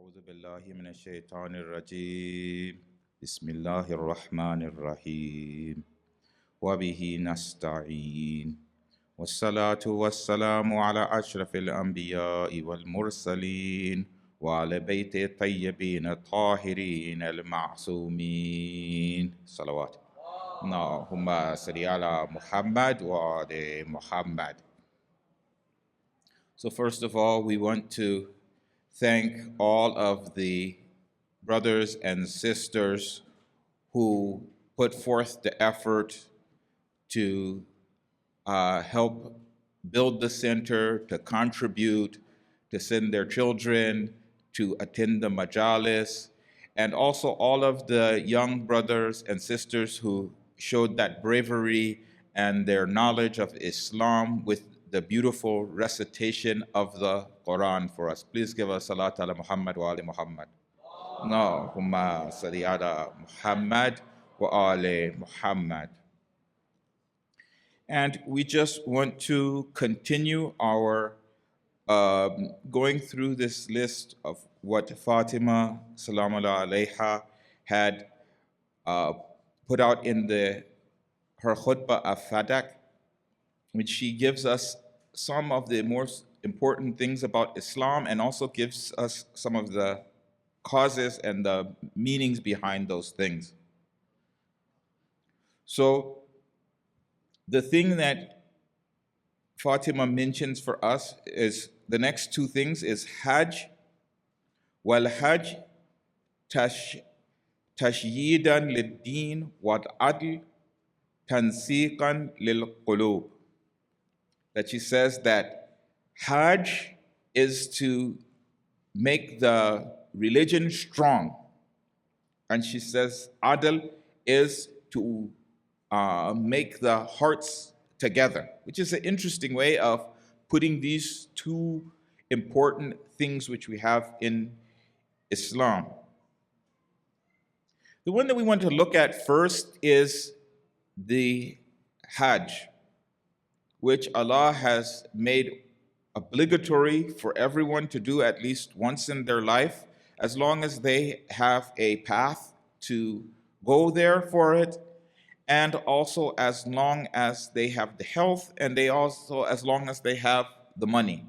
أعوذ بالله من الشيطان الرجيم بسم الله الرحمن الرحيم وبه نستعين والصلاة والسلام على أشرف الأنبياء والمرسلين وعلى بيت الطيبين الطاهرين المعصومين صلوات اللهم صل على محمد وعلى محمد. So first of all, we want to thank all of the brothers and sisters who put forth the effort to help build the center, to contribute, to send their children, to attend the majalis, and also all of the young brothers and sisters who showed that bravery and their knowledge of Islam with the beautiful recitation of the Quran for us. Please give us salat ala Muhammad wa ali Muhammad. Allahumma salli ala Muhammad wa ali Muhammad. And we just want to continue our going through this list of what Fatima salamullah alayha had put out in her khutbah of Fadak, which she gives us some of the most important things about Islam and also gives us some of the causes and the meanings behind those things. So the thing that Fatima mentions for us is the next two things is Hajj, wal Hajj tashyidan lid-din wal adl tansiqan lil qulub. That she says that Hajj is to make the religion strong. And she says Adl is to make the hearts together, which is an interesting way of putting these two important things which we have in Islam. The one that we want to look at first is the Hajj, which Allah has made obligatory for everyone to do at least once in their life, as long as they have a path to go there for it, and also as long as they have the health, and they also as long as they have the money.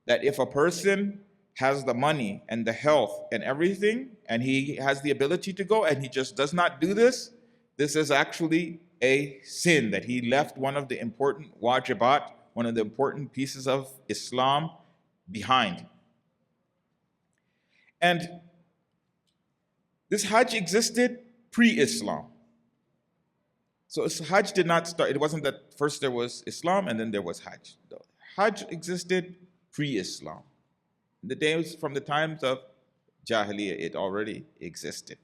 That if a person has the money and the health and everything, and he has the ability to go, and he just does not do this, this is actually a sin, that he left one of the important wajibat, one of the important pieces of Islam behind. And this Hajj existed pre-Islam. So Hajj did not start, it wasn't that first there was Islam and then there was Hajj. The Hajj existed pre-Islam. The days from the times of Jahiliyyah, it already existed.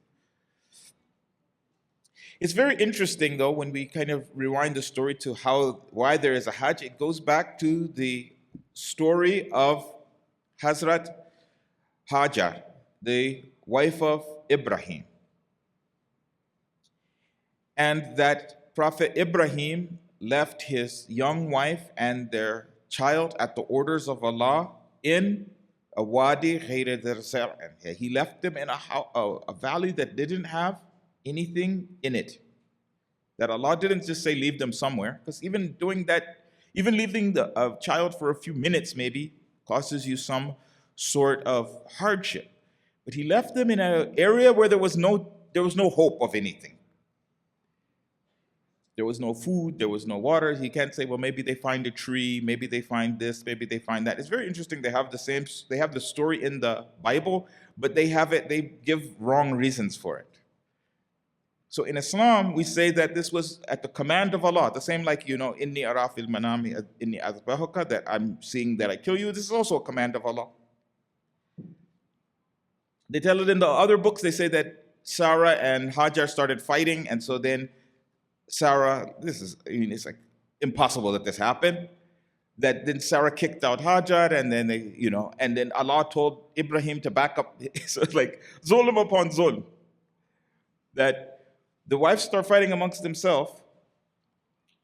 It's very interesting, though, when we kind of rewind the story to why there is a Hajj. It goes back to the story of Hazrat Hajar, the wife of Ibrahim. And that Prophet Ibrahim left his young wife and their child at the orders of Allah in a wadi ghayr dhar zar'in. He left them in a valley that didn't have anything in it. That Allah didn't just say leave them somewhere, because even doing that, even leaving a child for a few minutes maybe causes you some sort of hardship. But he left them in an area where there was no hope of anything. There was no food, there was no water. He can't say, well, maybe they find a tree, maybe they find this, maybe they find that. It's very interesting. They have the story in the Bible, but they give wrong reasons for it. So in Islam, we say that this was at the command of Allah. The same like, inni ara fil manami inni azbahuka, that I'm seeing that I kill you. This is also a command of Allah. They tell it in the other books. They say that Sarah and Hajar started fighting, and so then Sarah, it's like impossible that this happened. That then Sarah kicked out Hajar, and then and then Allah told Ibrahim to back up. So it's like zulm upon zulm. That the wives start fighting amongst themselves,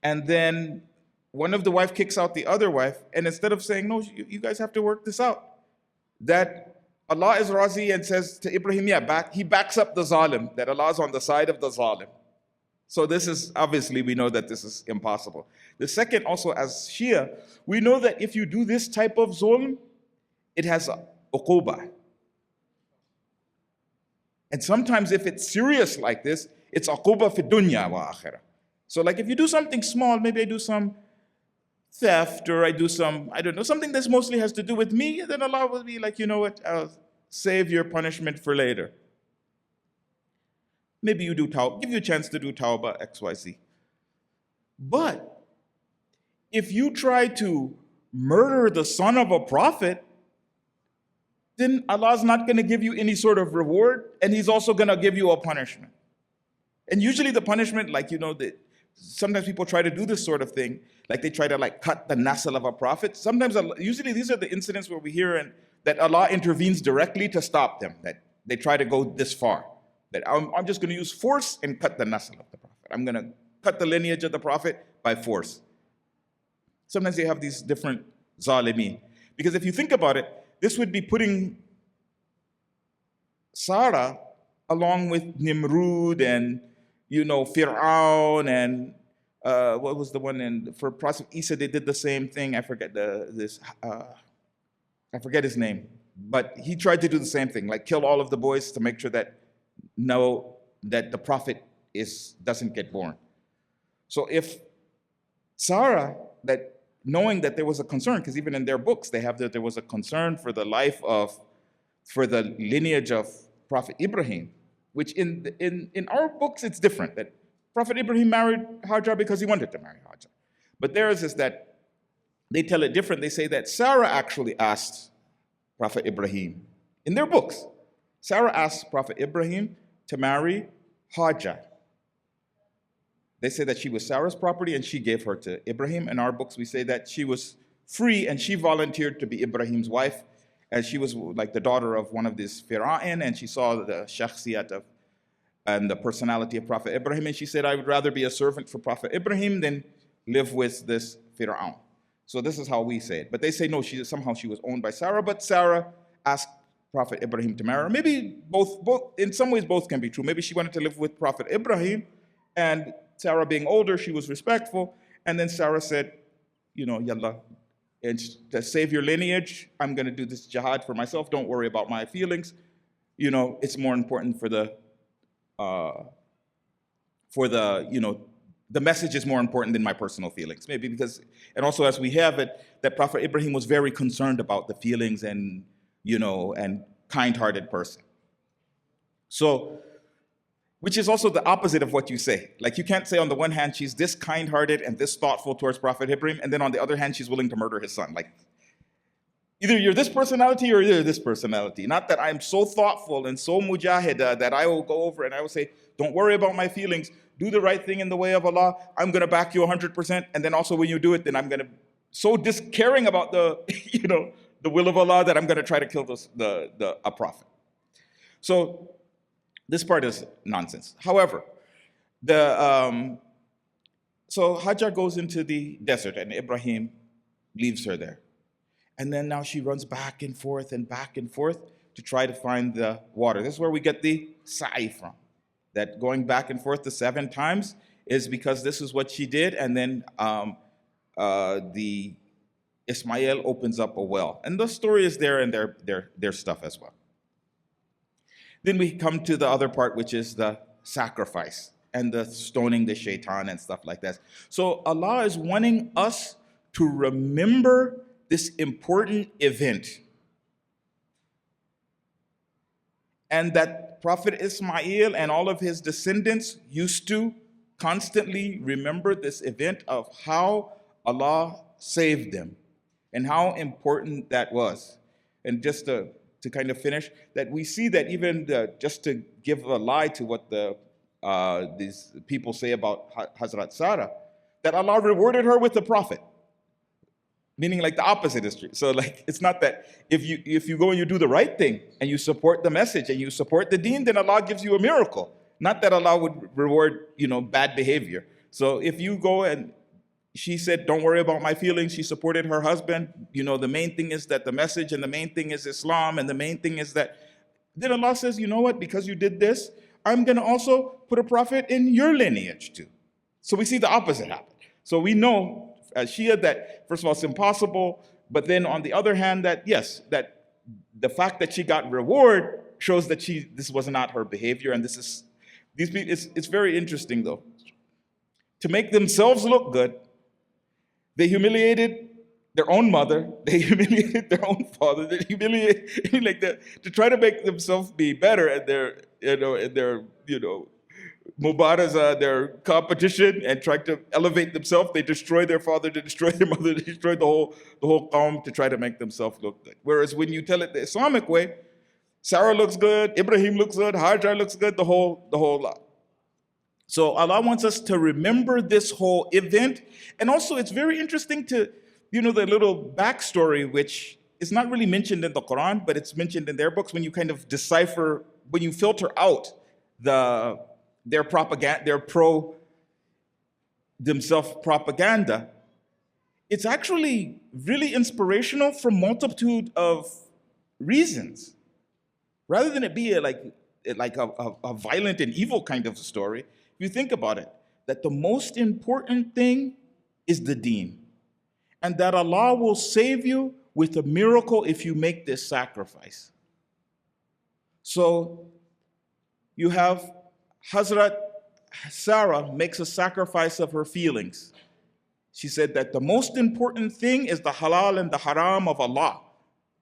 and then one of the wife kicks out the other wife, and instead of saying, no, you guys have to work this out, that Allah is Razi and says to Ibrahim, he backs up the zalim, that Allah is on the side of the zalim. So this is, obviously, we know that this is impossible. The second, also as Shia, we know that if you do this type of zulm, it has uquba. And sometimes if it's serious like this, it's uquba fi dunya wa akhirah. So like if you do something small, maybe I do some theft or I do some, I don't know, something that mostly has to do with me, then Allah will be like, you know what, I'll save your punishment for later. Maybe you do tawbah, give you a chance to do tawbah, XYZ. But if you try to murder the son of a prophet, then Allah's not going to give you any sort of reward, and He's also going to give you a punishment. And usually the punishment, like, you know, sometimes people try to do this sort of thing, like they try to like cut the nasl of a prophet. Sometimes, usually these are the incidents where we hear that Allah intervenes directly to stop them, that they try to go this far. That I'm just going to use force and cut the nasl of the prophet. I'm going to cut the lineage of the prophet by force. Sometimes they have these different zalimeen. Because if you think about it, this would be putting Sarah along with Nimrud and, you know, Fir'aun and what was the one for Prophet Isa, they did the same thing. I forget I forget his name. But he tried to do the same thing, like kill all of the boys to make sure that the prophet doesn't get born. So if Sarah, knowing that there was a concern, because even in their books they have that there was a concern for the lineage of Prophet Ibrahim, which in our books it's different, that Prophet Ibrahim married Hajar because he wanted to marry Hajar. But theirs is that they tell it different. They say that Sarah actually asked Prophet Ibrahim in their books. Sarah asked Prophet Ibrahim to marry Hajar. They say that she was Sarah's property and she gave her to Ibrahim. In our books, we say that she was free and she volunteered to be Ibrahim's wife, as she was like the daughter of one of these Fir'aun, and she saw the shakhsiyat and the personality of Prophet Ibrahim, and she said, I would rather be a servant for Prophet Ibrahim than live with this Fir'aun. So this is how we say it. But they say, no, somehow she was owned by Sarah, but Sarah asked Prophet Ibrahim to marry her. Maybe both, in some ways both can be true. Maybe she wanted to live with Prophet Ibrahim, and Sarah being older, she was respectful, and then Sarah said, you know, yalla, and to save your lineage, I'm going to do this jihad for myself. Don't worry about my feelings. You know, it's more important the message is more important than my personal feelings. Maybe because, and also as we have it, that Prophet Ibrahim was very concerned about the feelings and, you know, and kind-hearted person. So, which is also the opposite of what you say. Like you can't say on the one hand, she's this kind-hearted and this thoughtful towards Prophet Ibrahim, and then on the other hand, she's willing to murder his son. Like, either you're this personality or you're this personality. Not that I'm so thoughtful and so mujahida that I will go over and I will say, don't worry about my feelings, do the right thing in the way of Allah, I'm going to back you 100%, and then also when you do it, then I'm going to, so caring about the, you know, the will of Allah that I'm going to try to kill a prophet. So this part is nonsense. However, so Hajar goes into the desert and Ibrahim leaves her there. And then now she runs back and forth to try to find the water. This is where we get the sa'i from. That going back and forth the 7 times is because this is what she did, and then the Ismail opens up a well. And the story is there in their stuff as well. Then we come to the other part, which is the sacrifice and the stoning the shaitan and stuff like that. So Allah is wanting us to remember this important event. And that Prophet Ismail and all of his descendants used to constantly remember this event of how Allah saved them and how important that was. And just to kind of finish, that we see that even just to give a lie to what these people say about Hazrat Sarah, that Allah rewarded her with the Prophet. Meaning like the opposite is true. So like it's not that if you go and you do the right thing and you support the message and you support the deen, then Allah gives you a miracle. Not that Allah would reward, you know, bad behavior. So if you go and she said, don't worry about my feelings. She supported her husband. The main thing is that the message, and the main thing is Islam, and the main thing is that. Then Allah says, you know what? Because you did this, I'm going to also put a prophet in your lineage too. So we see the opposite happen. So we know as Shia that, first of all, it's impossible. But then on the other hand, that yes, that the fact that she got reward shows that this was not her behavior. And these people, it's very interesting though. To make themselves look good, they humiliated their own mother, they humiliated their own father, they humiliated like that to try to make themselves be better at their mubaraza, their competition, and try to elevate themselves. They destroy their father, they destroy their mother, they destroy the whole qawm to try to make themselves look good. Whereas when you tell it the Islamic way, Sarah looks good, Ibrahim looks good, Hajar looks good, the whole lot. So Allah wants us to remember this whole event. And also it's very interesting to, the little backstory, which is not really mentioned in the Quran, but it's mentioned in their books when you kind of decipher, when you filter out their propaganda, their themselves propaganda. It's actually really inspirational for multitude of reasons. Rather than it be like a violent and evil kind of story, if you think about it, that the most important thing is the deen. And that Allah will save you with a miracle if you make this sacrifice. So you have Hazrat Sarah makes a sacrifice of her feelings. She said that the most important thing is the halal and the haram of Allah,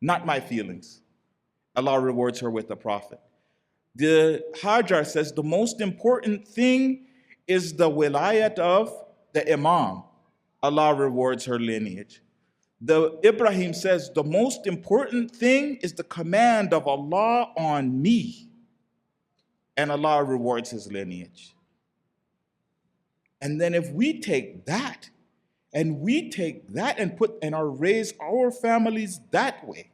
not my feelings. Allah rewards her with the prophet. The Hajar says the most important thing is the wilayat of the Imam. Allah rewards her lineage. The Ibrahim says the most important thing is the command of Allah on me. And Allah rewards his lineage. And then if we take that and raise our families that way,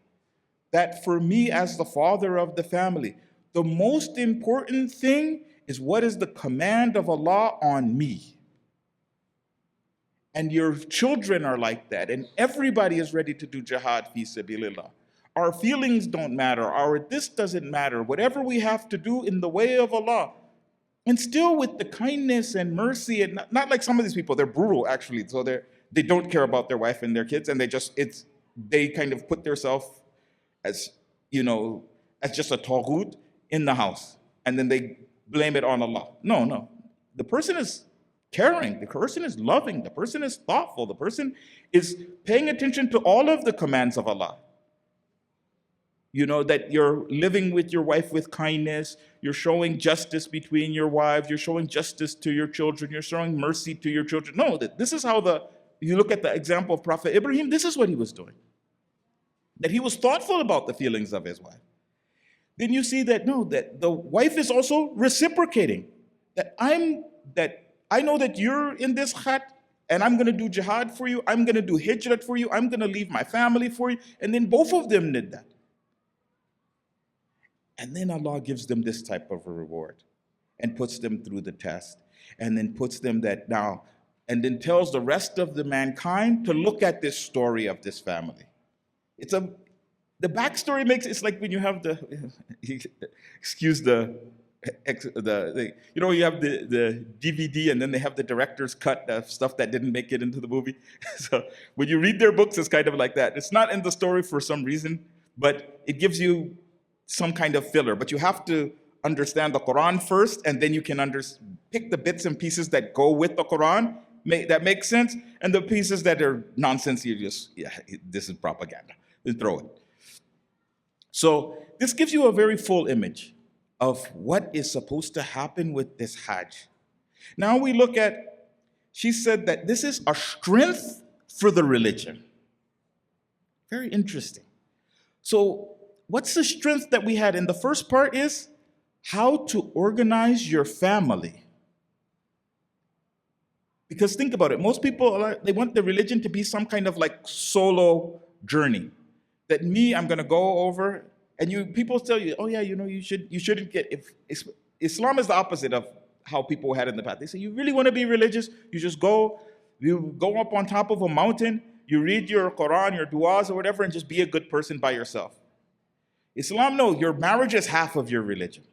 that for me as the father of the family, the most important thing is what is the command of Allah on me. And your children are like that, and everybody is ready to do jihad fi sabilillah. Our feelings don't matter, this doesn't matter. Whatever we have to do in the way of Allah, and still with the kindness and mercy, and not like some of these people, they're brutal actually. So they don't care about their wife and their kids, and they kind of put themselves as just a taghut in the house, and then they blame it on Allah. No. The person is caring, the person is loving, the person is thoughtful, the person is paying attention to all of the commands of Allah. That you're living with your wife with kindness, you're showing justice between your wives, you're showing justice to your children, you're showing mercy to your children. No, this is how you look at the example of Prophet Ibrahim, this is what he was doing. That he was thoughtful about the feelings of his wife. Then you see that the wife is also reciprocating. That I know that you're in this khat, and I'm going to do jihad for you, I'm going to do hijrat for you, I'm going to leave my family for you. And then both of them did that. And then Allah gives them this type of a reward and puts them through the test, and then puts them and then tells the rest of the mankind to look at this story of this family. The backstory it's like when you have excuse you have the DVD, and then they have the director's cut of stuff that didn't make it into the movie. So when you read their books, it's kind of like that. It's not in the story for some reason, but it gives you some kind of filler. But you have to understand the Quran first, and then you can pick the bits and pieces that go with the Quran, that make sense, and the pieces that are nonsense, this is propaganda. Then throw it. So this gives you a very full image of what is supposed to happen with this Hajj. Now we look at, she said that this is a strength for the religion. Very interesting. So what's the strength that we had? In the first part is how to organize your family. Because think about it, most people, they want the religion to be some kind of like solo journey. That I'm going to go over, and people tell you, oh yeah, you shouldn't get, Islam is the opposite of how people had in the past. They say, you really want to be religious, you just go You go up on top of a mountain, you read your Quran, your du'as or whatever, and just be a good person by yourself. Islam, no, your marriage is half of your religion.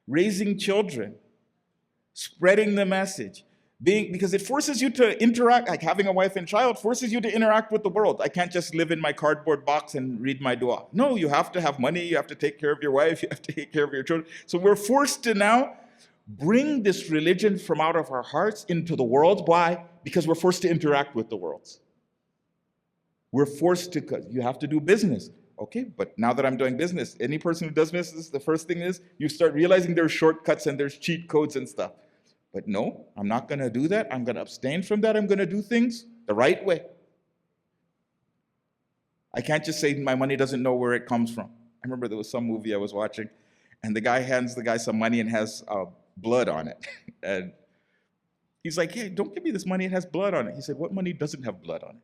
Raising children, spreading the message, because it forces you to interact, like having a wife and child forces you to interact with the world. I can't just live in my cardboard box and read my dua. No, you have to have money, you have to take care of your wife, you have to take care of your children. So we're forced to now bring this religion from out of our hearts into the world. Why? Because we're forced to interact with the world. We're forced to, because you have to do business. Okay, but now that I'm doing business, any person who does business, the first thing is you start realizing there's shortcuts and there's cheat codes and stuff. But no, I'm not going to do that. I'm going to abstain from that. I'm going to do things the right way. I can't just say my money doesn't know where it comes from. I remember there was some movie I was watching, and the guy hands the guy some money and has blood on it. And he's like, hey, don't give me this money. It has blood on it. He said, what money doesn't have blood on it?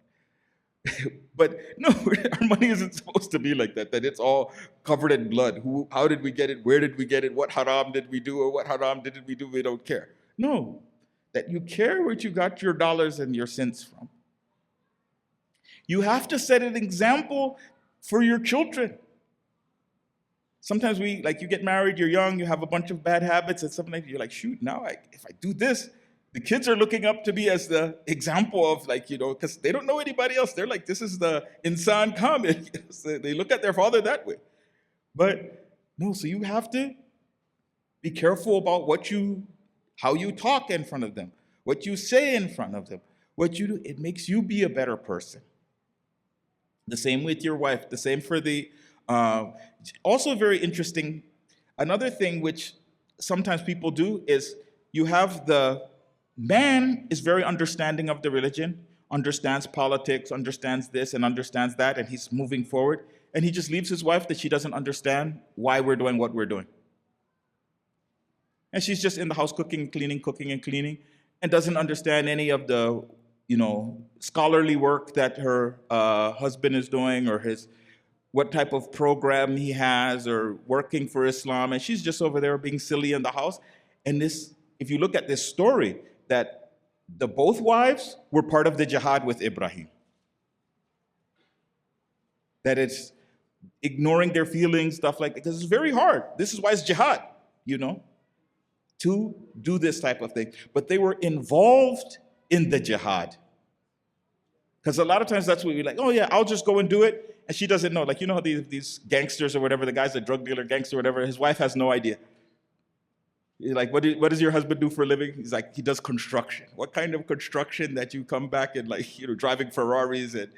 But no, our money isn't supposed to be like that, that it's all covered in blood. How did we get it? Where did we get it? What haram did we do? Or what haram didn't we do? We don't care. No, that you care where you got your dollars and your cents from. You have to set an example for your children. Sometimes you get married, you're young, you have a bunch of bad habits, and something like you're like, shoot, now if I do this, the kids are looking up to me as the example of because they don't know anybody else. They're like, this is the insan kamil. They look at their father that way. But no, so you have to be careful about how you talk in front of them, what you say in front of them, what you do. It makes you be a better person. The same with your wife, the same for the, also very interesting, another thing which sometimes people do is you have the man is very understanding of the religion, understands politics, understands this and understands that, and he's moving forward. And he just leaves his wife that she doesn't understand why we're doing what we're doing. And she's just in the house cooking and cleaning, and doesn't understand any of the, scholarly work that her husband is doing, or what type of program he has, or working for Islam. And she's just over there being silly in the house. And if you look at this story, that both wives were part of the jihad with Ibrahim. That it's ignoring their feelings, stuff like that, because it's very hard. This is why it's jihad, to do this type of thing. But they were involved in the jihad. Because a lot of times that's what we're like, oh yeah, I'll just go and do it. And she doesn't know. Like, how these gangsters or whatever, the guy's a drug dealer, gangster, whatever, his wife has no idea. You're like, what does your husband do for a living? He's like, he does construction. What kind of construction that you come back and driving Ferraris and,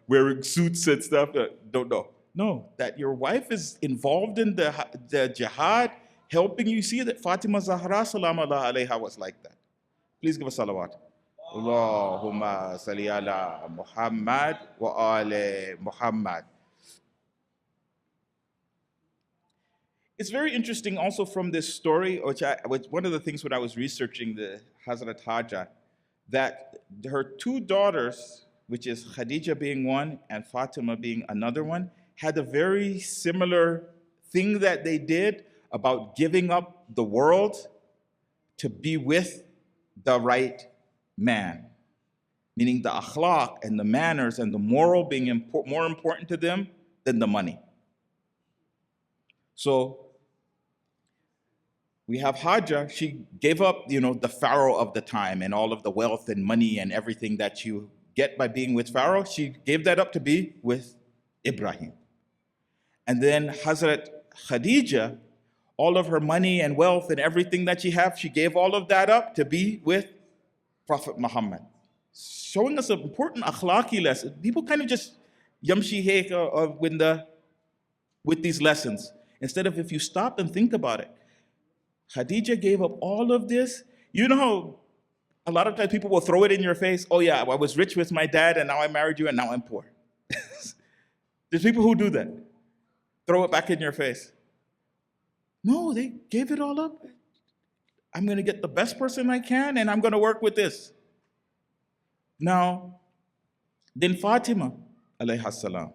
wearing suits and stuff? Don't know. No, that your wife is involved in the jihad, helping you. See that Fatima Zahra salam Allah alayha was like that. Please give us salawat. Allahumma salli ala Muhammad wa ali Muhammad. It's very interesting also from this story, which one of the things when I was researching the Hazrat Haja, that her two daughters, which is Khadija being one and Fatima being another one, had a very similar thing that they did about giving up the world to be with the right man. Meaning the akhlaq and the manners and the moral being more important to them than the money. So we have Hajar, she gave up, the pharaoh of the time and all of the wealth and money and everything that you get by being with Pharaoh. She gave that up to be with Ibrahim. And then Hazrat Khadija, all of her money and wealth and everything that she had, she gave all of that up to be with Prophet Muhammad. Showing us an important akhlaqi lesson. People kind of just yamshi heka with these lessons. Instead of if you stop and think about it, Khadija gave up all of this. How a lot of times people will throw it in your face. Oh yeah, I was rich with my dad and now I married you and now I'm poor. There's people who do that. Throw it back in your face. No, they gave it all up. I'm going to get the best person I can and I'm going to work with this. Now, then Fatima, alayha salam.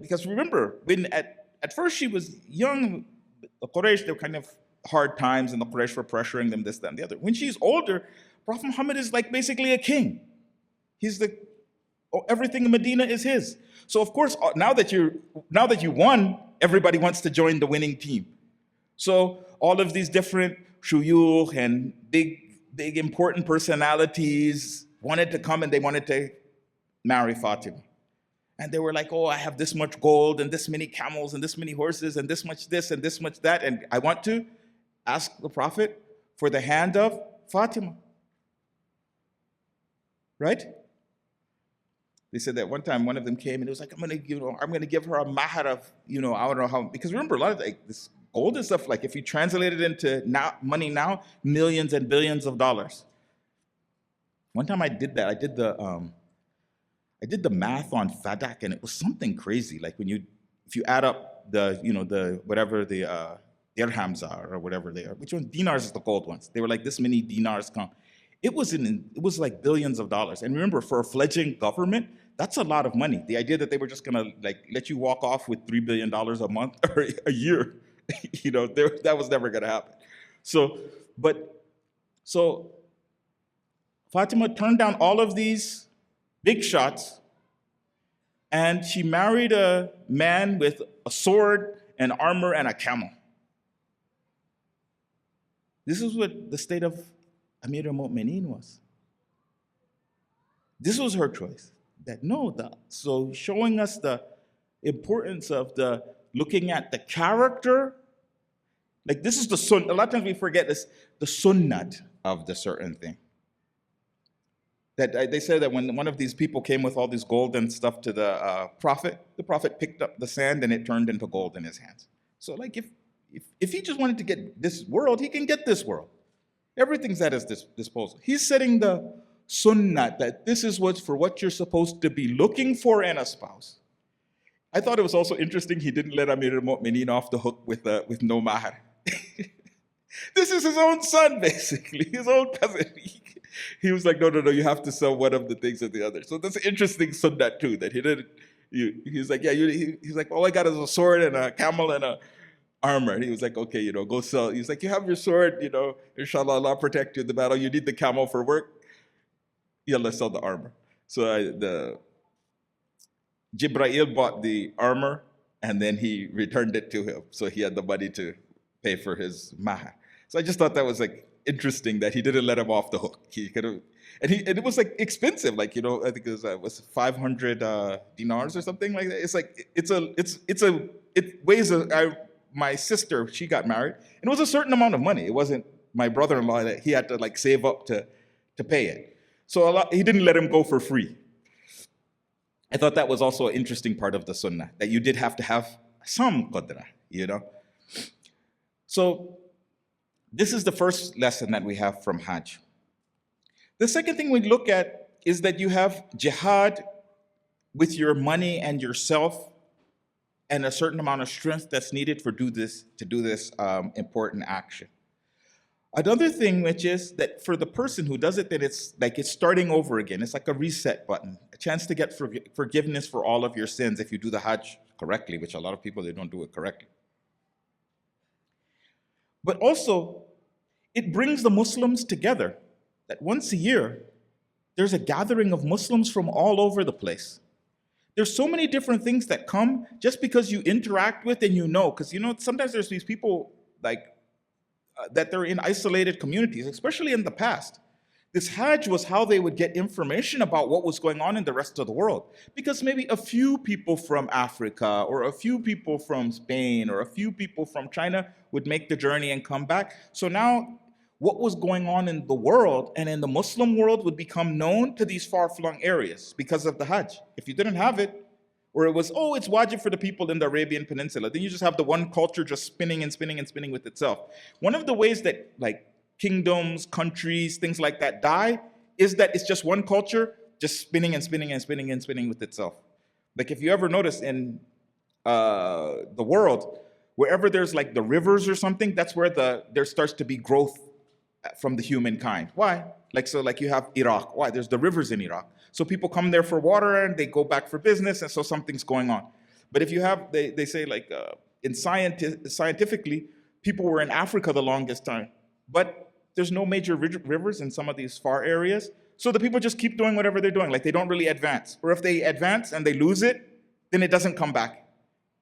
Because remember, when at first she was young, the Quraysh, they kind of hard times and the Quraysh were pressuring them, this, that, and the other. When she's older, Prophet Muhammad is like basically a king. Everything in Medina is his. So of course, now that you won, everybody wants to join the winning team. So all of these different shuyukh and big important personalities wanted to come and they wanted to marry Fatima. And they were like, oh, I have this much gold and this many camels and this many horses and this much this and this much that. And I want to ask the Prophet for the hand of Fatima. Right? They said that one time one of them came and it was like, I'm gonna give her a mahar of, I don't know how, because remember a lot of this gold and stuff, like if you translate it into money now, millions and billions of dollars. One time I did that. I did the math on fadak, and it was something crazy. Like if you add up the whatever the dirhams are or whatever they are, which one dinars is the gold ones? They were like this many dinars come. It was like billions of dollars. And remember, for a fledgling government, that's a lot of money. The idea that they were just gonna let you walk off with $3 billion a month or a year, that was never gonna happen. So Fatima turned down all of these big shots, and she married a man with a sword and armor and a camel. This is what the state of Amir al-Mu'mineen was. This was her choice. So showing us the importance of looking at the character. Like this is the sunnah. A lot of times we forget this, the sunnat of the certain thing. That they said that when one of these people came with all this gold and stuff to the Prophet picked up the sand and it turned into gold in his hands. So like if he just wanted to get this world, he can get this world. Everything's at his disposal. He's setting the sunnah that this is what you're supposed to be looking for in a spouse. I thought it was also interesting he didn't let Amir al-Mu'mineen off the hook with no mahar. This is his own son, basically, his own cousin. He was like, no, you have to sell one of the things or the other. So that's an interesting sunnah too, that he didn't. He's like, he's like, all I got is a sword and a camel and a armor. And he was like, okay, go sell. He's like, you have your sword, inshallah, Allah protect you in the battle. You need the camel for work. Yeah, let's sell the armor. So Jibreel bought the armor and then he returned it to him. So he had the money to pay for his mahar. So I just thought that was like interesting that he didn't let him off the hook. He could have, and it was like expensive. Like, I think it was 500 dinars or something like that. It's like, it weighs my sister, she got married, and it was a certain amount of money. It wasn't my brother-in-law that he had to like save up to pay it. So he didn't let him go for free. I thought that was also an interesting part of the sunnah, that you did have to have some qadra, So this is the first lesson that we have from Hajj. The second thing we look at is that you have jihad with your money and yourself and a certain amount of strength that's needed to do this important action. Another thing, which is that for the person who does it, that it's starting over again. It's like a reset button, a chance to get forgiveness for all of your sins if you do the Hajj correctly, which a lot of people, they don't do it correctly. But also, it brings the Muslims together, that once a year, there's a gathering of Muslims from all over the place. There's so many different things that come just because you interact with and because sometimes there's these people that they're in isolated communities, especially in the past. This Hajj was how they would get information about what was going on in the rest of the world. Because maybe a few people from Africa or a few people from Spain or a few people from China would make the journey and come back. So now what was going on in the world and in the Muslim world would become known to these far-flung areas because of the Hajj. If you didn't have it, or it was, it's wajib for the people in the Arabian Peninsula, then you just have the one culture just spinning and spinning and spinning with itself. One of the ways that kingdoms, countries, things like that die is that it's just one culture just spinning and spinning and spinning and spinning with itself. Like if you ever notice in the world, wherever there's like the rivers or something, that's where there starts to be growth from the humankind. Why? Like you have Iraq. Why? There's the rivers in Iraq. So people come there for water and they go back for business, and so something's going on. But if you have, they say scientifically, People were in Africa the longest time, but there's no major rivers in some of these far areas. So the people just keep doing whatever they're doing. Like they don't really advance. Or if they advance and they lose it, then it doesn't come back.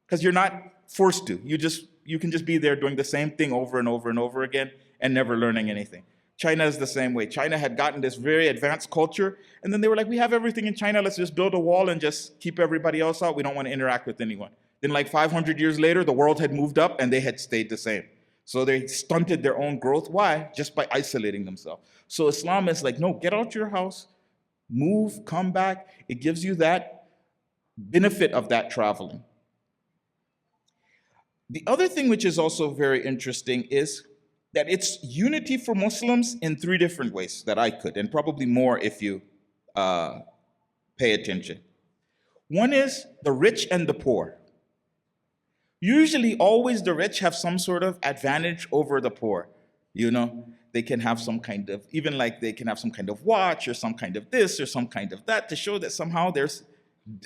Because you're not forced to. You can just be there doing the same thing over and over and over again and never learning anything. China is the same way. China had gotten this very advanced culture, and then they were like, we have everything in China, let's just build a wall and just keep everybody else out. We don't want to interact with anyone. Then like 500 years later, the world had moved up and they had stayed the same. So they stunted their own growth. Why? Just by isolating themselves. So Islam is like, no, get out your house, move, come back. It gives you that benefit of that traveling. The other thing which is also very interesting is that it's unity for Muslims in 3 different ways that I could, and probably more if you pay attention. One is the rich and the poor. Usually, always the rich have some sort of advantage over the poor. You know, they can have some kind of, even like they can have some kind of watch or some kind of this or some kind of that to show that somehow there's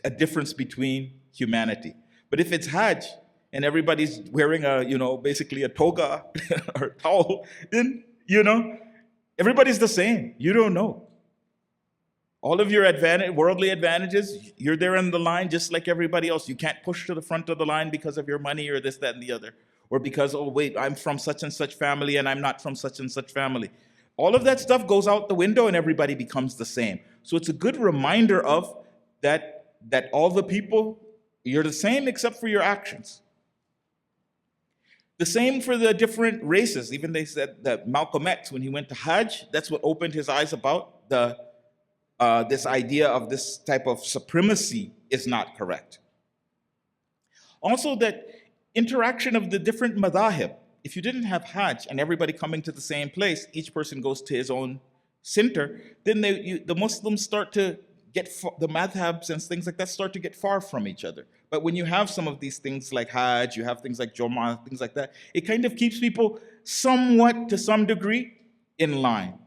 a difference between humanity. But if it's Hajj, and everybody's wearing basically a toga or towel, then, everybody's the same. You don't know. All of your worldly advantages, you're there in the line just like everybody else. You can't push to the front of the line because of your money or this, that, and the other. Or because, oh, wait, I'm from such and such family and I'm not from such and such family. All of that stuff goes out the window and everybody becomes the same. So it's a good reminder of that all the people, you're the same except for your actions. The same for the different races. Even they said that Malcolm X, when he went to Hajj, that's what opened his eyes about this idea of this type of supremacy is not correct. Also, that interaction of the different madhahib. If you didn't have Hajj and everybody coming to the same place, each person goes to his own center, then the Muslims start to get, the madhabs and things like that start to get far from each other. But when you have some of these things like Hajj, you have things like Jumu'ah, things like that, it kind of keeps people somewhat, to some degree, in line.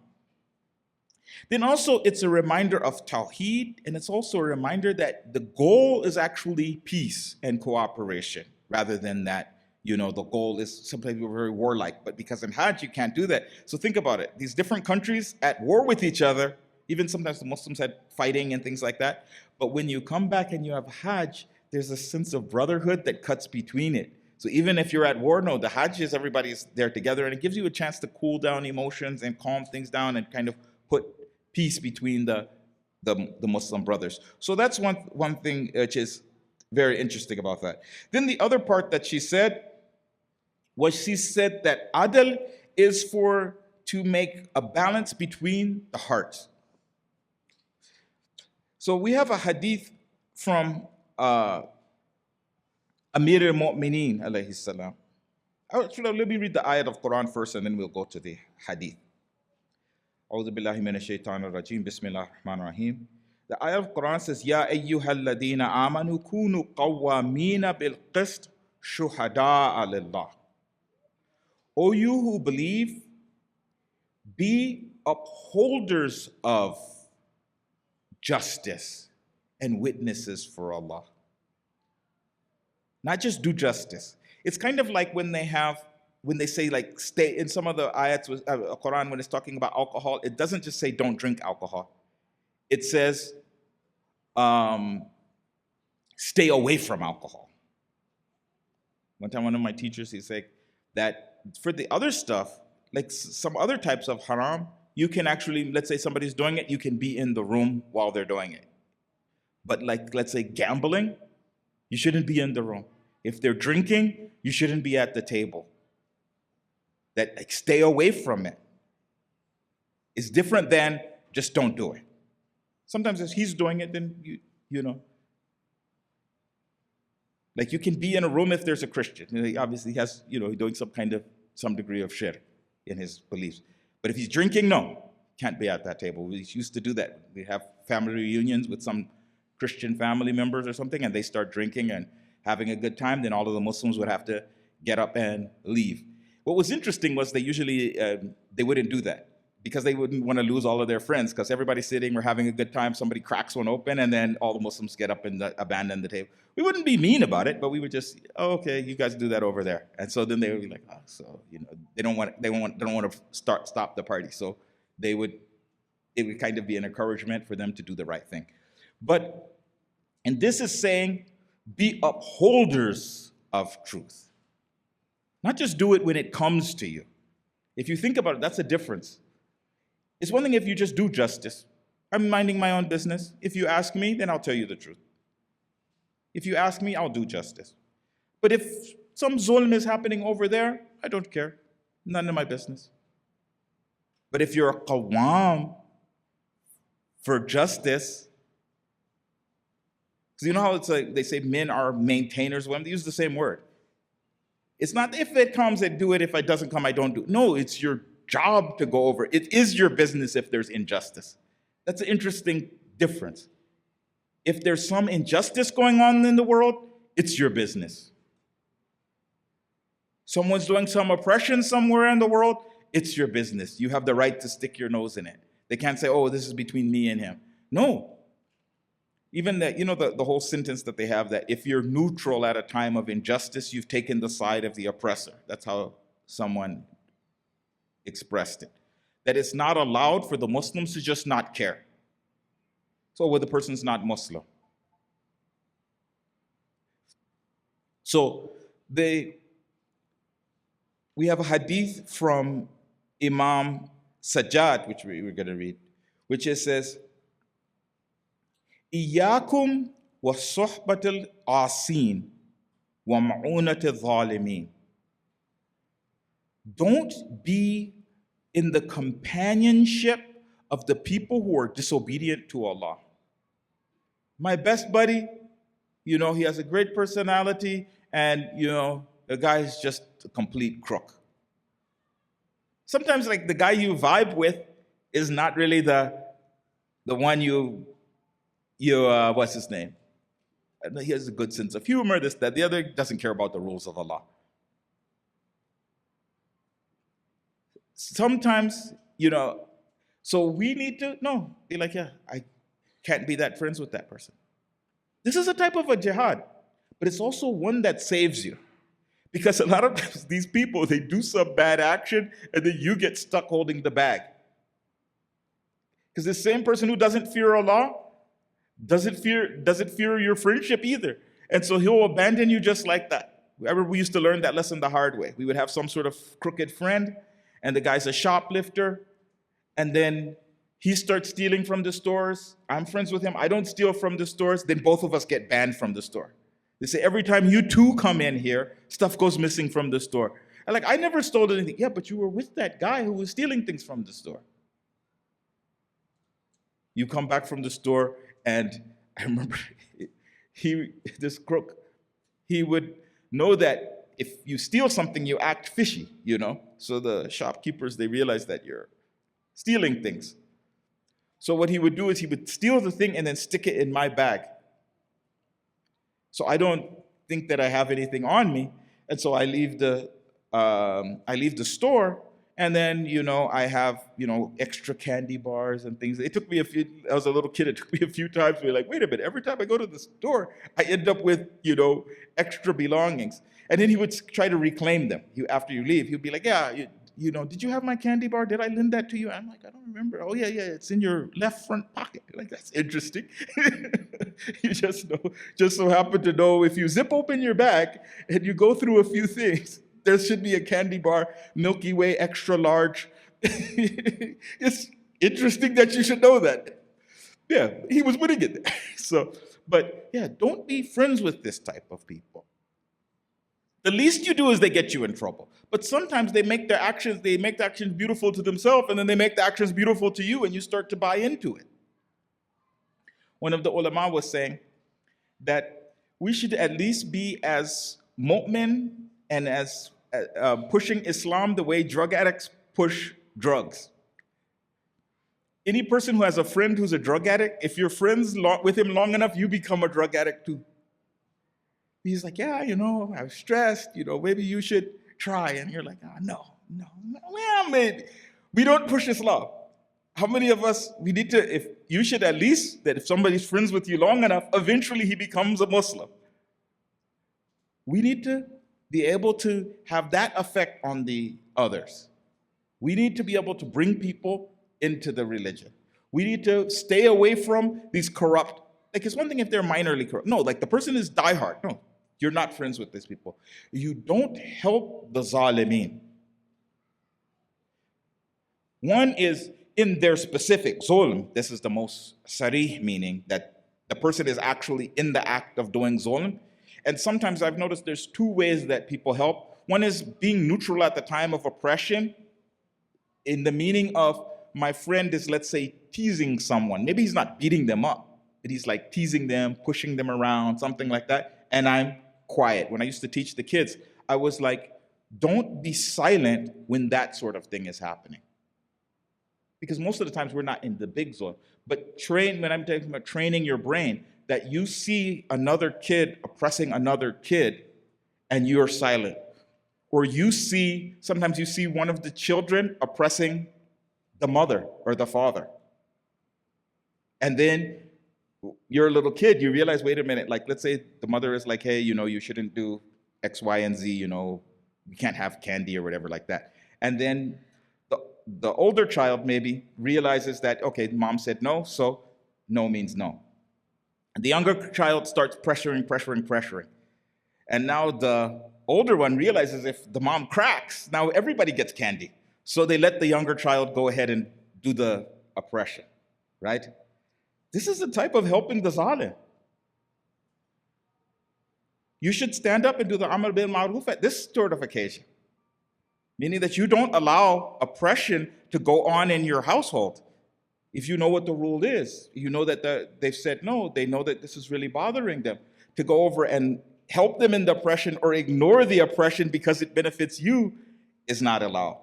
Then also, it's a reminder of Tawheed, and it's also a reminder that the goal is actually peace and cooperation, rather than that, the goal is sometimes we're very warlike, but because in Hajj, you can't do that. So think about it. These different countries at war with each other, even sometimes the Muslims had fighting and things like that, but when you come back and you have Hajj, there's a sense of brotherhood that cuts between it. So even if you're at war, no, the Hajj is everybody's there together, and it gives you a chance to cool down emotions and calm things down and kind of put peace between the Muslim brothers. So that's one thing which is very interesting about that. Then the other part that she said was she said that adl is to make a balance between the hearts. So we have a hadith from Amir al-Mu'mineen alayhi salam. Let me read the ayat of Quran first and then we'll go to the hadith. أعوذ بالله من الشيطان الرجيم بسم الله الرحمن الرحيم. The ayat of Quran says, يا أيها الذين آمنوا كونوا قوامين بالقسط شهداء لله. O you who believe, be upholders of justice and witnesses for Allah. Not just do justice. It's kind of like when they say like stay, in some of the ayats with Quran when it's talking about alcohol, it doesn't just say don't drink alcohol. It says stay away from alcohol. One time one of my teachers, he said that for the other stuff, like some other types of haram, you can actually, let's say somebody's doing it, you can be in the room while they're doing it. But like, let's say gambling, you shouldn't be in the room. If they're drinking, you shouldn't be at the table. That like, stay away from it. It's different than just don't do it. Sometimes if he's doing it, then you know. Like you can be in a room if there's a Christian. He obviously has, doing some degree of shirk in his beliefs. But if he's drinking, no, can't be at that table. We used to do that. We have family reunions with some Christian family members or something, and they start drinking and having a good time, then all of the Muslims would have to get up and leave. What was interesting was they usually, they wouldn't do that. because they wouldn't want to lose all of their friends, because everybody's sitting, we're having a good time, somebody cracks one open, and then all the Muslims get up and abandon the table. We wouldn't be mean about it, but we would just, oh, okay, you guys do that over there. And so then they would be like, oh, so they don't want to stop the party. So it would kind of be an encouragement for them to do the right thing. And this is saying, be upholders of truth. Not just do it when it comes to you. If you think about it, that's a difference. It's one thing if you just do justice. I'm minding my own business. If you ask me, then I'll tell you the truth. If you ask me, I'll do justice. But if some zulm is happening over there, I don't care. None of my business. But if you're a qawwam for justice, because you know how it's like they say men are maintainers, women, they use the same word. It's not if it comes, I do it. If it doesn't come, I don't do it. No, it's your job to go over. It is your business if there's injustice. That's an interesting difference. If there's some injustice going on in the world, it's your business. Someone's doing some oppression somewhere in the world, it's your business. You have the right to stick your nose in it. They can't say, oh, this is between me and him. No. Even that, the whole sentence that they have, that if you're neutral at a time of injustice, you've taken the side of the oppressor. That's how someone expressed it. That it's not allowed for the Muslims to just not care. So where the person's not Muslim. So we have a hadith from Imam Sajjad, which we're going to read, which it says, إياكم وصحبة العاصين ومعونة الظالمين. Don't be in the companionship of the people who are disobedient to Allah. My best buddy, he has a great personality, and the guy is just a complete crook. Sometimes like the guy you vibe with is not really the one you what's his name? He has a good sense of humor, this, that, the other, doesn't care about the rules of Allah. Sometimes, so we need to, be like, yeah, I can't be that friends with that person. This is a type of a jihad, but it's also one that saves you. Because a lot of times these people, they do some bad action, and then you get stuck holding the bag. Because the same person who doesn't fear Allah doesn't fear your friendship either. And so he'll abandon you just like that. We used to learn that lesson the hard way. We would have some sort of crooked friend, and the guy's a shoplifter, and then he starts stealing from the stores. I'm friends with him. I don't steal from the stores. Then both of us get banned from the store. They say, every time you two come in here, stuff goes missing from the store. I never stole anything. Yeah, but you were with that guy who was stealing things from the store. You come back from the store, and I remember this crook, he would know that if you steal something, you act fishy, So the shopkeepers, they realize that you're stealing things. So what he would do is he would steal the thing and then stick it in my bag. So I don't think that I have anything on me. And so I leave the store, and then, I have, extra candy bars and things. It took me I was a little kid, it took me a few times to be like, wait a minute, every time I go to the store, I end up with, extra belongings. And then he would try to reclaim them. After you leave, he'd be like, yeah, did you have my candy bar? Did I lend that to you? I'm like, I don't remember. Oh, yeah, it's in your left front pocket. That's interesting. You just so happen to know if you zip open your bag and you go through a few things, there should be a candy bar, Milky Way, extra large. It's interesting that you should know that. Yeah, he was putting it there. But yeah, don't be friends with this type of people. The least you do is they get you in trouble. But sometimes they make the actions beautiful to themselves, and then they make the actions beautiful to you, and you start to buy into it. One of the ulama was saying that we should at least be as mu'min and as pushing Islam the way drug addicts push drugs. Any person who has a friend who's a drug addict, if you're friends with him long enough, you become a drug addict too. He's like, yeah, I'm stressed, maybe you should try. And you're like, oh, no. Well, maybe. We don't push Islam. How many of us, we need to, if you should at least, that if somebody's friends with you long enough, eventually he becomes a Muslim. We need to be able to have that effect on the others. We need to be able to bring people into the religion. We need to stay away from these corrupt, like it's one thing if they're minorly corrupt. No, like the person is diehard. No, you're not friends with these people. You don't help the zalimeen. One is in their specific zulm. This is the most sarih meaning, that the person is actually in the act of doing zulm. And sometimes I've noticed there's two ways that people help. One is being neutral at the time of oppression, in the meaning of my friend is, let's say, teasing someone. Maybe he's not beating them up, but he's like teasing them, pushing them around, something like that. And I'm quiet. When I used to teach the kids, I was like, don't be silent when that sort of thing is happening. Because most of the times we're not in the big zone. But when I'm talking about training your brain, that you see another kid oppressing another kid and you're silent. Or sometimes you see one of the children oppressing the mother or the father. And then you're a little kid, you realize, wait a minute, like let's say the mother is like, hey, you shouldn't do X, Y, and Z, you can't have candy or whatever like that. And then the older child maybe realizes that, okay, mom said no, so no means no. And the younger child starts pressuring. And now the older one realizes if the mom cracks, now everybody gets candy. So they let the younger child go ahead and do the oppression, right? This is the type of helping the zalim. You should stand up and do the amr bil ma'ruf at this sort of occasion. Meaning that you don't allow oppression to go on in your household. If you know what the rule is, you know that they've said no, they know that this is really bothering them, to go over and help them in the oppression or ignore the oppression because it benefits you is not allowed.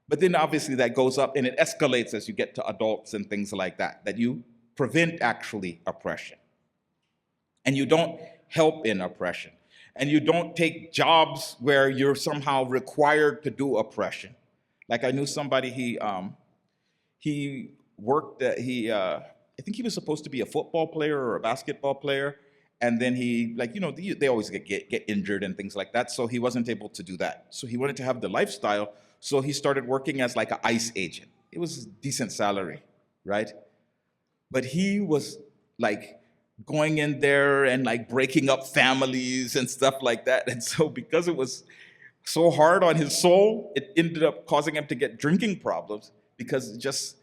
But then obviously that goes up and it escalates as you get to adults and things like that, that you prevent actually oppression. And you don't help in oppression. And you don't take jobs where you're somehow required to do oppression. Like I knew somebody, he worked, I think he was supposed to be a football player or a basketball player. And then they always get injured and things like that. So he wasn't able to do that. So he wanted to have the lifestyle. So he started working as like an ICE agent. It was a decent salary, right? But he was like going in there and like breaking up families and stuff like that. And so because it was so hard on his soul, it ended up causing him to get drinking problems because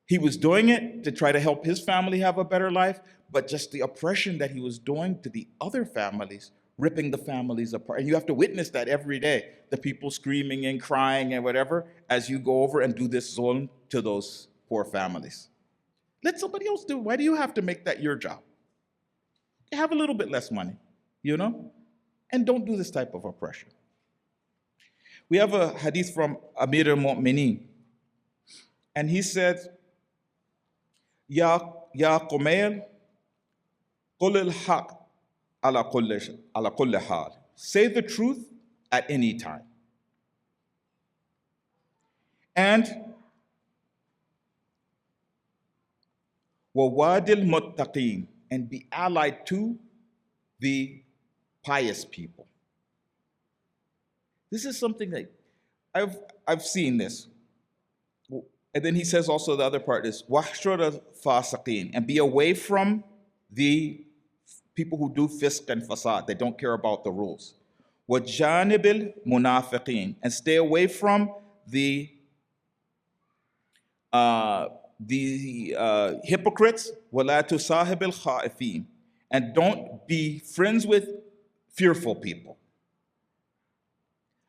he was doing it to try to help his family have a better life, but just the oppression that he was doing to the other families, ripping the families apart. And you have to witness that every day, the people screaming and crying and whatever, as you go over and do this zulm to those poor families. Let somebody else do it. Why do you have to make that your job? Have a little bit less money, and don't do this type of oppression. We have a hadith from Amir al-Mu'mineen, and he said, Ya Qumayl, qul al-haq ala kulli hal. Say the truth at any time. And وَوَادِل muttaqeen, and be allied to the pious people. This is something that I've seen this. And then he says also the other part is وَحْشُرَ الْفَاسِقِينَ, and be away from the people who do fisq and fasad, they don't care about the rules. وَجَانِبِ الْمُنَافِقِينَ, and stay away from the hypocrites, وَلَا تُصَاحِبِ الْخَائِفِينَ, and don't be friends with fearful people.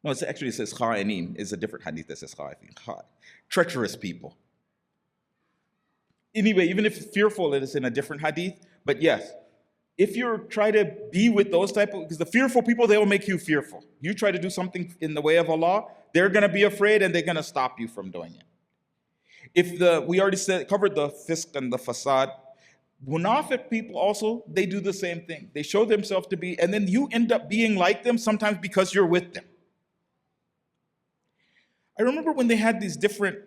No, it says kha'inin. It's a different hadith that says kha'ifin. Treacherous people. Anyway, even if fearful, it is in a different hadith. But yes, if you try to be with those because the fearful people, they will make you fearful. You try to do something in the way of Allah, they're going to be afraid and they're going to stop you from doing it. We already covered the fisq and the fasad. Munafiq people also, they do the same thing. They show themselves to be, and then you end up being like them sometimes because you're with them. I remember when they had these different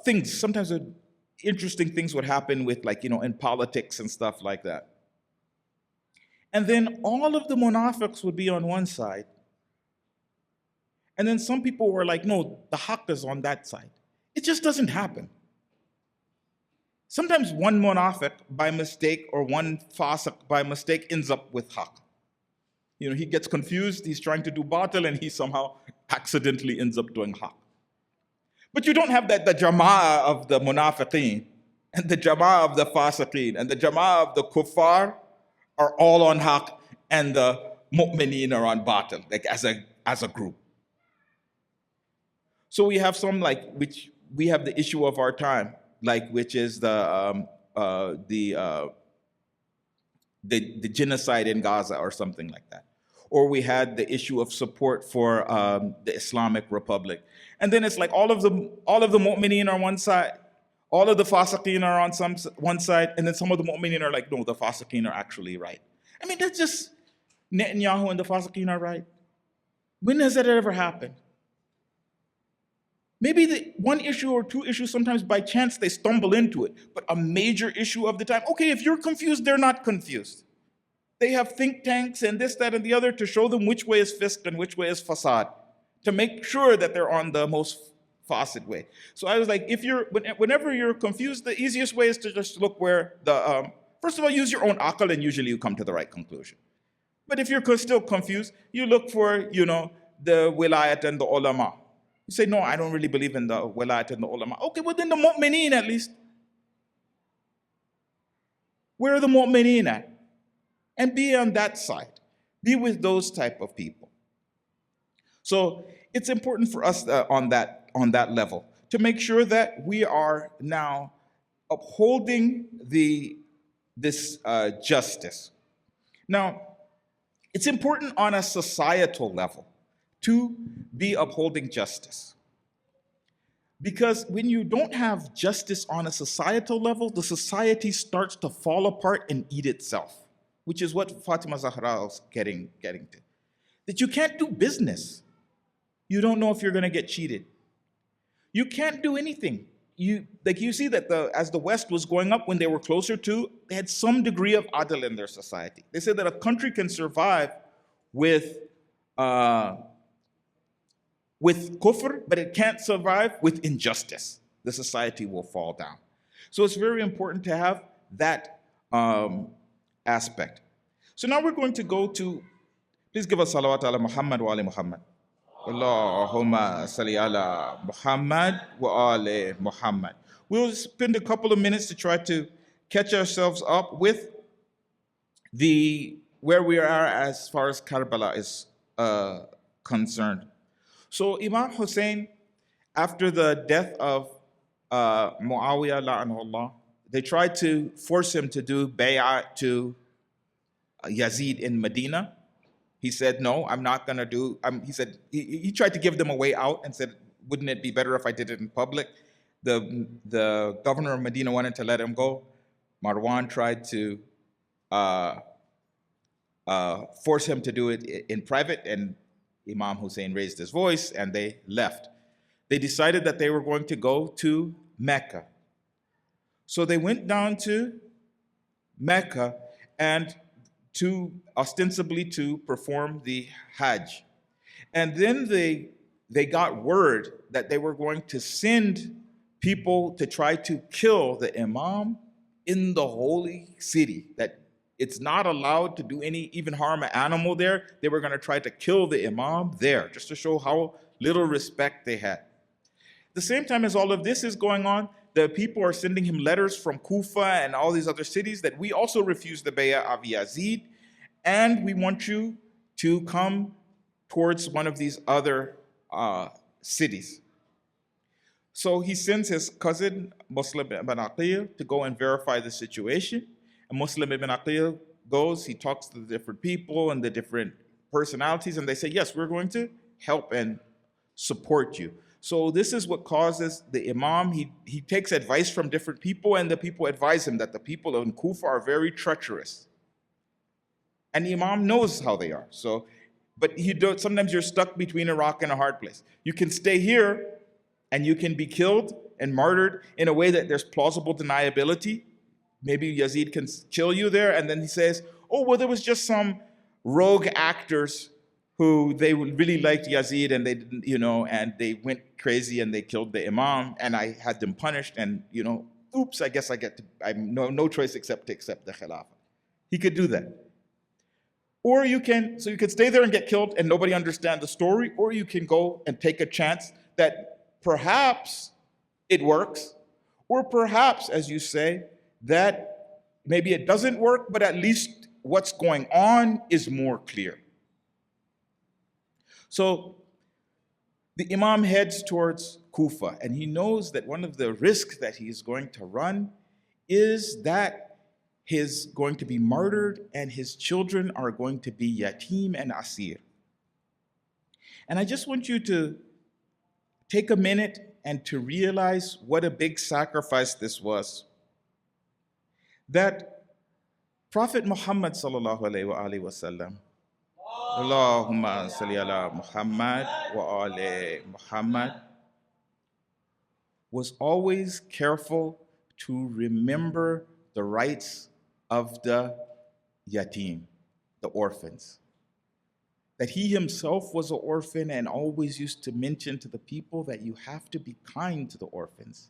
things. Sometimes interesting things would happen with, like, in politics and stuff like that. And then all of the munafiqs would be on one side. And then some people were like, no, the haqq is on that side. It just doesn't happen. Sometimes one munafiq by mistake or one fasiq by mistake ends up with haqq. He gets confused, he's trying to do batil, and he somehow accidentally ends up doing haqq. But you don't have the jama'ah of the munafiqeen, and the jama'ah of the fasiqeen, and the jama'ah of the kuffar are all on haqq, and the mu'mineen are on batil, like as a group. So we have some, which we have the issue of our time, which is the genocide in Gaza or something like that. Or we had the issue of support for the Islamic Republic. And then it's like all of the mu'mineen are on one side, all of the fasiqeen are on one side, and then some of the mu'mineen are like, no, the fasiqeen are actually right. I mean, that's just Netanyahu and the fasiqeen are right. When has that ever happened? Maybe the one issue or two issues, sometimes by chance they stumble into it, but a major issue of the time, okay, if you're confused, they're not confused. They have think tanks and this, that, and the other to show them which way is fisq and which way is fasad, to make sure that they're on the most fasid way. So I was like, whenever you're confused, the easiest way is to just look where first of all, use your own aql, and usually you come to the right conclusion. But if you're still confused, you look for, the wilayat and the ulama. You say, no, I don't really believe in the wilayat and the ulama. Okay, well then the mu'mineen at least. Where are the mu'mineen at? And be on that side. Be with those type of people. So it's important for us on that level to make sure that we are now upholding this justice. Now, it's important on a societal level to be upholding justice. Because when you don't have justice on a societal level, the society starts to fall apart and eat itself, which is what Fatima Zahra is getting to. That you can't do business. You don't know if you're going to get cheated. You can't do anything. You see that as the West was going up, when they were closer to, they had some degree of adl in their society. They said that a country can survive with kufr, but it can't survive with injustice. The society will fall down. So it's very important to have that aspect. So now we're going to go to, please give us salawat ala Muhammad wa ali Muhammad. Allahumma salli ala Muhammad wa ali Muhammad. We'll spend a couple of minutes to try to catch ourselves up with where we are as far as Karbala is concerned. So Imam Hussain, after the death of Muawiyah la'anahullah, they tried to force him to do bay'ah to Yazid in Medina. He said, no, I'm not going to do, he said, he tried to give them a way out and said, wouldn't it be better if I did it in public? The governor of Medina wanted to let him go. Marwan tried to force him to do it in private, and Imam Hussain raised his voice and they left. They decided that they were going to go to Mecca. So they went down to Mecca and ostensibly to perform the Hajj. And then they got word that they were going to send people to try to kill the Imam in the holy city, that it's not allowed to do even harm an animal there. They were going to try to kill the Imam there, just to show how little respect they had. At the same time as all of this is going on, the people are sending him letters from Kufa and all these other cities that we also refuse the bay'ah of Yazid, and we want you to come towards one of these other cities. So he sends his cousin, Muslim ibn Aqil, to go and verify the situation. And Muslim ibn Aqil goes, he talks to the different people and the different personalities, and they say, yes, we're going to help and support you. So this is what causes the Imam, he takes advice from different people, and the people advise him that the people in Kufa are very treacherous. And the Imam knows how they are. So, but sometimes you're stuck between a rock and a hard place. You can stay here and you can be killed and martyred in a way that there's plausible deniability. Maybe Yazid can kill you there, and then he says, oh, well, there was just some rogue actors who they really liked Yazid, and they didn't, and they went crazy and they killed the Imam, and I had them punished, and oops, I guess I'm no choice except to accept the Khilafah. He could do that. Or you can stay there and get killed and nobody understand the story, or you can go and take a chance that perhaps it works, or perhaps, as you say, that maybe it doesn't work, but at least what's going on is more clear. So the Imam heads towards Kufa, and he knows that one of the risks that he's going to run is that he's going to be martyred and his children are going to be yatim and asir. And I just want you to take a minute and to realize what a big sacrifice this was. That Prophet Muhammad sallallahu alaihi wasallam, Allahumma salli ala Muhammad wa ali Muhammad, was always careful to remember the rights of the yatim, the orphans. That he himself was an orphan and always used to mention to the people that you have to be kind to the orphans.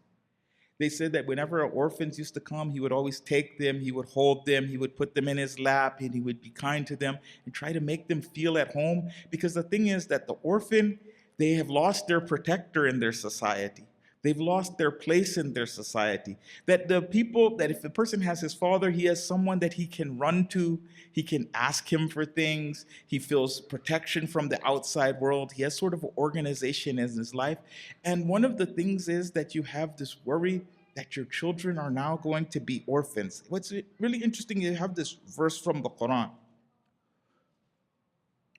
They said that whenever orphans used to come, he would always take them, he would hold them, he would put them in his lap, and he would be kind to them and try to make them feel at home. Because the thing is that the orphan, they have lost their protector in their society. They've lost their place in their society. That the people, that if a person has his father, he has someone that he can run to, he can ask him for things, he feels protection from the outside world, he has sort of an organization in his life. And one of the things is that you have this worry that your children are now going to be orphans. What's really interesting, you have this verse from the Quran.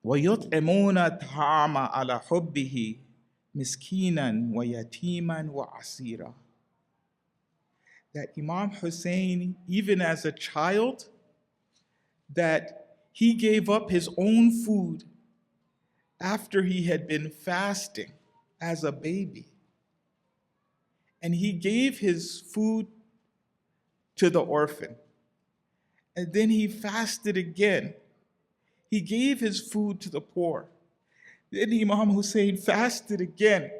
وَيُطْعِمُونَ الطَّعَامَ عَلَى حُبِّهِ miskinan wa yatiman wa asira. That Imam Hussain, even as a child, that he gave up his own food after he had been fasting as a baby. And he gave his food to the orphan. And then he fasted again. He gave his food to the poor. Then Imam Hussain fasted again,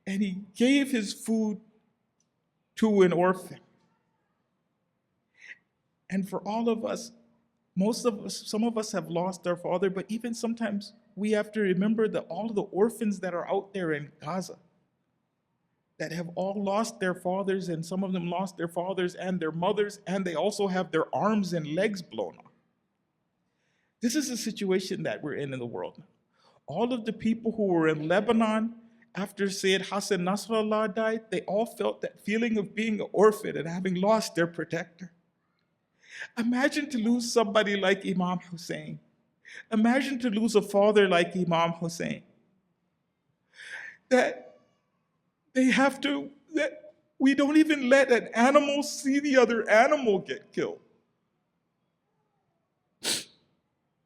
and he gave his food to an orphan. And for all of us, some of us have lost our father, but even sometimes we have to remember that all of the orphans that are out there in Gaza, that have all lost their fathers, and some of them lost their fathers and their mothers, and they also have their arms and legs blown off. This is the situation that we're in the world now. All of the people who were in Lebanon after Sayyid Hassan Nasrallah died, they all felt that feeling of being an orphan and having lost their protector. Imagine to lose somebody like Imam Hussain. Imagine to lose a father like Imam Hussain. That we don't even let an animal see the other animal get killed.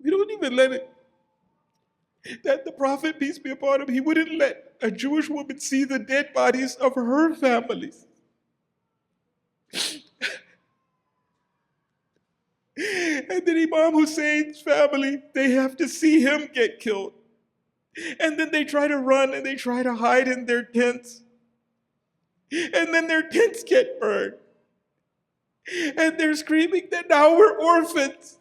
We don't even let it. That the Prophet, peace be upon him, he wouldn't let a Jewish woman see the dead bodies of her families. And then Imam Hussein's family, they have to see him get killed. And then they try to run and they try to hide in their tents. And then their tents get burned. And they're screaming that now we're orphans.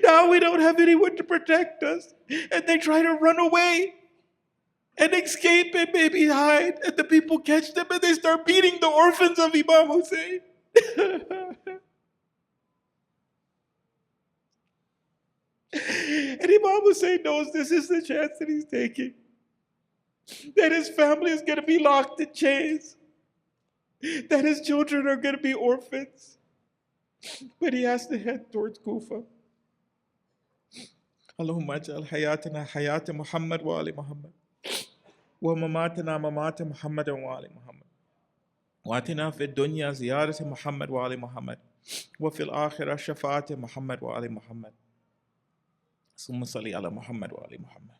Now we don't have anyone to protect us. And they try to run away and escape and maybe hide. And the people catch them and they start beating the orphans of Imam Hussain. And Imam Hussain knows this is the chance that he's taking. That his family is going to be locked in chains. That his children are going to be orphans. But he has to head towards Kufa. اللهم اجعل حياتنا حياة محمد وآل محمد ومماتنا ممات محمد وآل محمد وآتنا في الدنيا زيارة محمد وآل محمد وفي الآخرة شفاعة محمد وآل محمد ثم صل على محمد وآل محمد